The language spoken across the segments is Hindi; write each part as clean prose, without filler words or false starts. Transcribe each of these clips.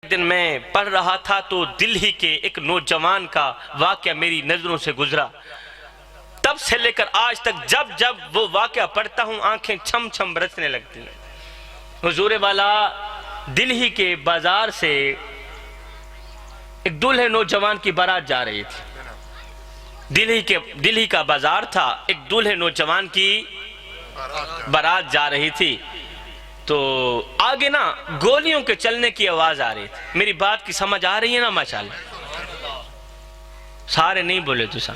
दिन मैं पढ़ रहा था तो दिल्ली के एक नौजवान का वाकया मेरी नजरों से गुजरा। तब से लेकर आज तक जब जब वो वाकया पढ़ता हूं आंखें छम छम बरसने लगती हैं। हुजूर वाला, दिल्ली के बाजार से एक दूल्हे नौजवान की बारात जा रही थी। दिल्ली का बाजार था, एक दूल्हे नौजवान की बारात जा रही थी। तो आगे ना गोलियों के चलने की आवाज आ रही थी। मेरी बात की समझ आ रही है ना? माशाल्लाह, सारे नहीं बोले तुसा।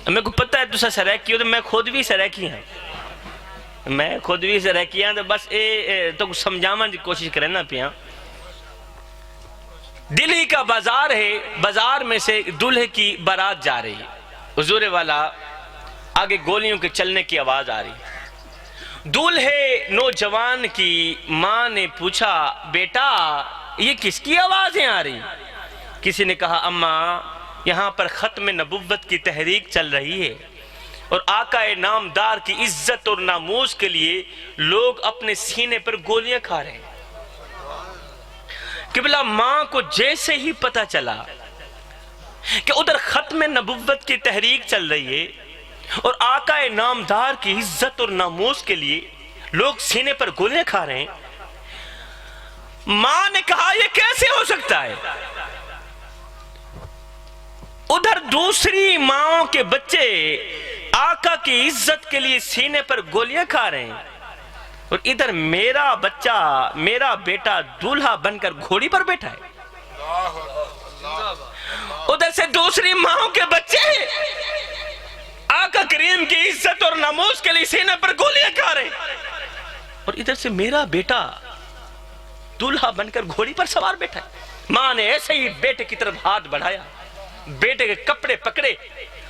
मेरे को पता है तुसा सराकी हो, तो मैं खुद भी सराकी हाँ, मैं खुद भी सराकी हाँ। तो बस ए तो समझावन की कोशिश करें ना पिया। दिल्ली का बाजार है, बाजार में से दूल्हे की बारात जा रही है। हुजूर वाला, आगे गोलियों के चलने की आवाज आ रही है। दूल्हे नौजवान की मां ने पूछा, बेटा ये किसकी आवाजें आ रही? किसी ने कहा, अम्मा यहां पर खत्म नबुव्वत की तहरीक चल रही है और आकाए नामदार की इज्जत और नामूस के लिए लोग अपने सीने पर गोलियां खा रहे हैं। किबला, मां को जैसे ही पता चला कि उधर खत्म नबुव्वत की तहरीक चल रही है और आकाए नामदार की इज्जत और नामूस के लिए लोग सीने पर गोलियां खा रहे हैं, मां ने कहा यह कैसे हो सकता है? उधर दूसरी माओं के बच्चे आका की इज्जत के लिए सीने पर गोलियां खा रहे हैं और इधर मेरा बच्चा, मेरा बेटा दूल्हा बनकर घोड़ी पर बैठा है। उधर से दूसरी माओं के बच्चे आका करीम की इज्जत और नामूस के लिए सीने पर गोलियां खा रहे और इधर से मेरा बेटा दूल्हा बनकर घोड़ी पर सवार बैठा है। मां ने ऐसे ही बेटे की तरफ हाथ बढ़ाया, बेटे के कपड़े पकड़े,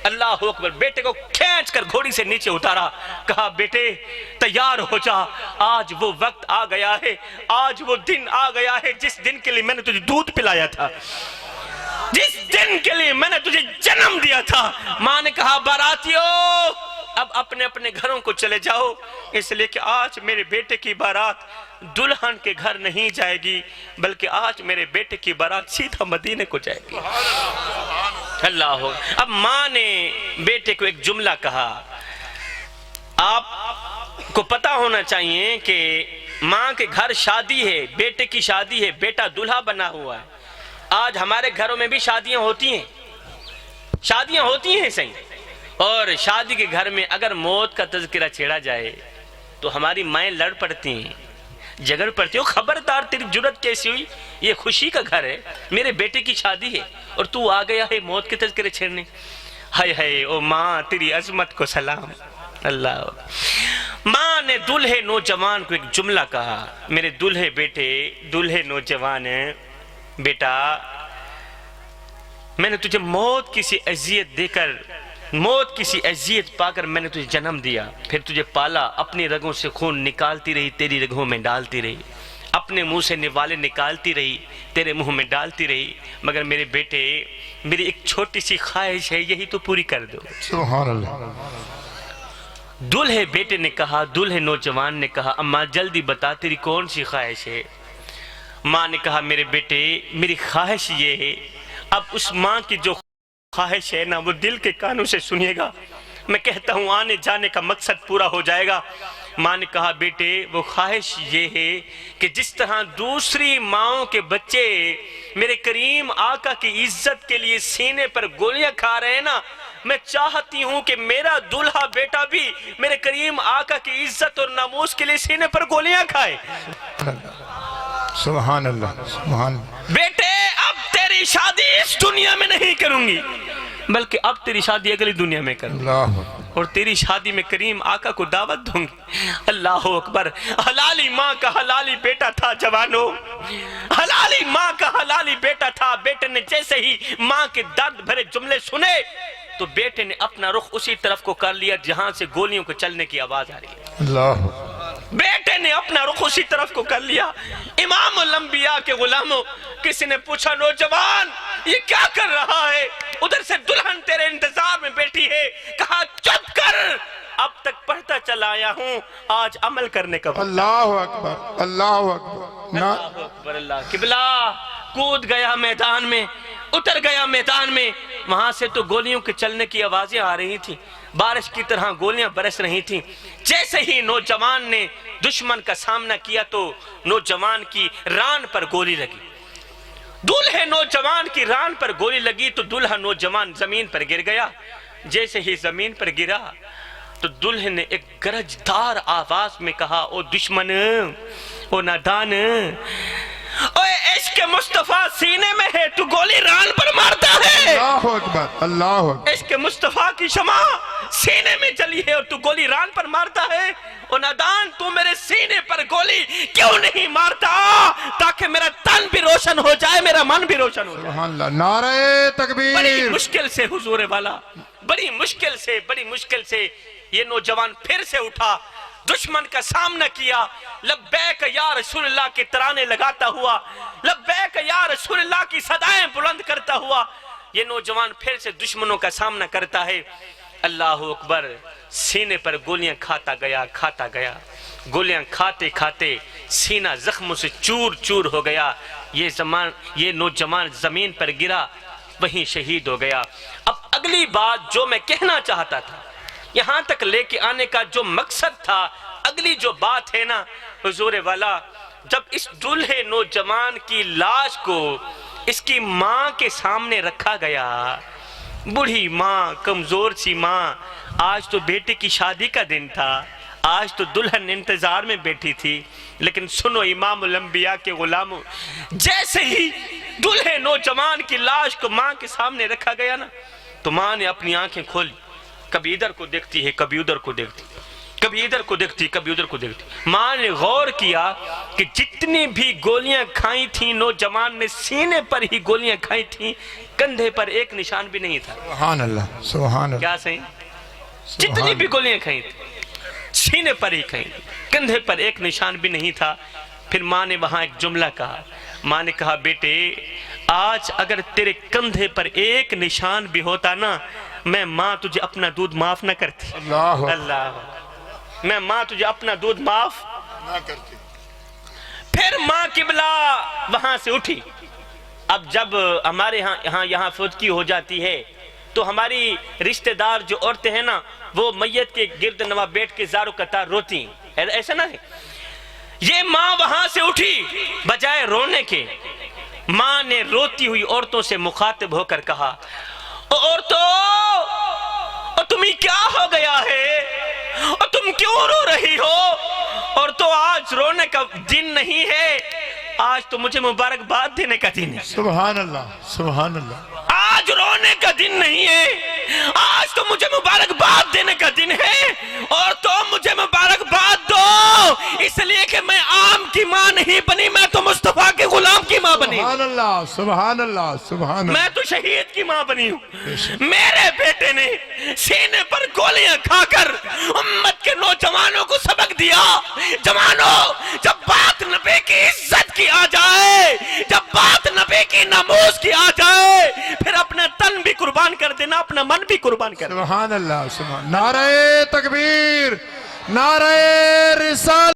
अल्लाह अकबर, बेटे को खींच कर घोड़ी से नीचे उतारा। कहा, बेटे तैयार हो जा, आज वो वक्त आ गया है, आज वो दिन आ गया है जिस दिन के लिए मैंने तुझे दूध पिलाया था, जिस दिन के लिए मैंने तुझे जन्म दिया था। मां ने कहा, बारातियों अब अपने अपने घरों को चले जाओ, इसलिए कि आज मेरे बेटे की बारात दुल्हन के घर नहीं जाएगी, बल्कि आज मेरे बेटे की बारात सीधा मदीने को जाएगी। अल्लाह हो। अब मां ने बेटे को एक जुमला कहा। आपको पता होना चाहिए कि मां के घर शादी है, बेटे की शादी है, बेटा दूल्हा बना हुआ है। आज हमारे घरों में भी शादियां होती हैं, शादियां होती हैं सही, और शादी के घर में अगर मौत का तज़किरा छेड़ा जाए तो हमारी माएँ लड़ पड़ती हैं, झगड़ पड़ती हो। खबरदार, तेरी जुर्रत कैसी हुई? ये खुशी का घर है, मेरे बेटे की शादी है और तू आ गया है मौत के तज़किरे छेड़ने। हाय हाय, ओ माँ तेरी अजमत को सलाम। अल्लाह। माँ ने दूल्हे नौजवान को एक जुमला कहा, मेरे दूल्हे बेटे, दूल्हे नौजवान, बेटा मैंने तुझे मौत की सी अजियत देकर, मौत की सी अजियत पाकर मैंने तुझे जन्म दिया, फिर तुझे पाला, अपनी रगों से खून निकालती रही, तेरी रगों में डालती रही, अपने मुंह से निवाले निकालती रही, तेरे मुंह में डालती रही, मगर मेरे बेटे मेरी एक छोटी सी ख्वाहिश है, यही तो पूरी कर दो। सुभान अल्लाह। दूल्हे बेटे ने कहा, दूल्हे नौजवान ने कहा, अम्मा जल्दी बता तेरी कौन सी ख्वाहिश है? माँ ने कहा, मेरे बेटे मेरी ख्वाहिश ये है, अब उस माँ की जो ख्वाहिश है ना वो दिल के कानों से सुनिएगा, मैं कहता हूँ आने जाने का मकसद पूरा हो जाएगा। माँ ने कहा, बेटे वो ख्वाहिश ये है कि जिस तरह दूसरी माओं के बच्चे मेरे करीम आका की इज्जत के लिए सीने पर गोलियां खा रहे हैं ना, मैं चाहती हूँ कि मेरा दूल्हा बेटा भी मेरे करीम आका की इज्जत और नामूस के लिए सीने पर गोलियां खाए। सुभान अल्लाह, सुभान। बेटे अब तेरी शादी इस दुनिया में नहीं करूंगी, बल्कि अब तेरी शादी अगली दुनिया में करूंगी और तेरी शादी में करीम आका को दावत दूंगी। अल्लाह अकबर। हलाली माँ का हलाली बेटा था जवानों, हलाली माँ का हलाली बेटा था। बेटे ने जैसे ही माँ के दर्द भरे जुमले सुने तो बेटे ने अपना रुख उसी तरफ को कर लिया जहां से गोलियों के चलने की आवाज आ रही है। अल्लाह। बेटे ने अपना रुख उसी तरफ को कर लिया। इमाम अल-अंबिया के गुलामों, किसी ने पूछा, नौजवान ये क्या कर रहा है? उधर से दुल्हन तेरे इंतजार में बैठी है। कहा, चुप कर, अब तक पढ़ता चला आया हूँ, आज अमल करने का। अल्लाह अकबर, अल्लाह अकबर। अल्लाह अकबर। अल्लाह किबला कूद गया मैदान में, उतर गया मैदान में। वहां से तो गोलियों के चलने की आवाजें आ रही थी, बारिश की तरह गोलियां बरस रही थी। जैसे ही नौजवान ने दुश्मन का सामना किया तो नौजवान की रान पर गोली लगी। दूल्हे नौजवान की रान पर गोली लगी तो दूल्हा नौजवान जमीन पर गिर गया। जैसे ही जमीन पर गिरा तो दूल्हे ने एक गरजदार आवाज में कहा, ओ दुश्मन, ओ नादान, ओए इश्क मुस्तफा सीने में है, तू गोली रान पर मारता है। अल्लाह अकबर, अल्लाह अकबर। इश्क मुस्तफा की शमा सीने में जली है और तू गोली रान पर मारता है। ओ नादान, तू मेरे सीने पर गोली क्यों नहीं मारता, ताकि मेरा तन भी रोशन हो जाए, मेरा मन भी रोशन हो जाए। सुभान अल्लाह, नारे तकबीर। बड़ी मुश्किल से हुजूर वाला, बड़ी मुश्किल से ये नौजवान फिर से उठा, दुश्मन का सामना किया। लब्बैक या रसूलल्लाह के तराने लगाता हुआ, लब्बैक या रसूलल्लाह की सदाएं बुलंद करता हुआ ये नौजवान फिर से दुश्मनों का सामना करता है। अल्लाह अकबर। सीने पर गोलियां खाता गया। गोलियां खाते खाते सीना जख्मों से चूर चूर हो गया। ये नौजवान जमीन पर गिरा, वहीं शहीद हो गया। अब अगली बात जो मैं कहना चाहता था, यहां तक लेके आने का जो मकसद था, अगली जो बात है ना हुजूर वाला, जब इस दूल्हे नौजवान की लाश को इसकी मां के सामने रखा गया, बूढ़ी मां, कमजोर सी मां, आज तो बेटे की शादी का दिन था, आज तो दुल्हन इंतजार में बैठी थी। लेकिन सुनो इमामुल अंबिया के गुलामों, जैसे ही दूल्हे नौजवान की लाश को मां के सामने रखा गया ना, तो मां ने अपनी आंखें खोली, कभी इधर को देखती है, कभी उधर को देखती, कभी इधर को देखती, कभी उधर को देखती। मां ने गौर किया कि जितनी भी गोलियां खाई थी नौजवान ने सीने पर ही गोलियां खाई थी, कंधे पर एक निशान भी नहीं था। सुभान अल्लाह, सुभान अल्लाह। क्या सही? जितनी भी गोलियां खाई थी सीने पर ही खाई, कंधे पर एक निशान भी नहीं था। फिर मां ने वहां एक जुमला कहा, मां ने कहा, बेटे आज अगर तेरे कंधे पर एक निशान भी होता ना, मैं मां तुझे अपना दूध माफ ना करती। अल्लाह अल्लाह, मैं मां तुझे अपना दूध माफ ना करती। फिर मां किबला वहां से उठी। अब जब हमारे यहाँ फौतगी हो जाती है तो हमारी रिश्तेदार जो औरतें हैं ना, वो मैयत के गिर्द नवा बैठ के ज़ारो कतार रोती, ऐसा ना है। ये मां वहां से उठी, बजाय रोने के मां ने रोती हुई औरतों से मुखातिब होकर कहा, औरतों, तुम्हें क्या हो गया है, और तुम क्यों रो रही हो? और तो आज रोने का दिन नहीं है, आज तो मुझे मुबारकबाद देने का दिन है। सुभान अल्लाह, सुभान अल्लाह। आज रोने का दिन नहीं है, आज तो मुझे मुबारकबाद देने का दिन है। और तो मुझे मुबारकबाद दो, इसलिए कि मैं आम की मां नहीं बनी, मैं तो मुस्तफा के गुलाम की मां बनी। सुभान अल्लाह, सुभान अल्लाह, सुभान अल्लाह। मैं तो शहीद की मां बनी हूँ। मेरे बेटे ने सीने पर गोलियां खाकर उम्मत के नौजवानों को सबक दिया। जवानों, जब बात नबी की इज्जत की आ जाए, जब बात नबी की नमूज की आ जाए, फिर अपना तन भी कुर्बान कर देना, अपना मन भी कुर्बान कर देना। सुभान अल्लाह, सुभान। नारे तकबीर, नारे रिसाल।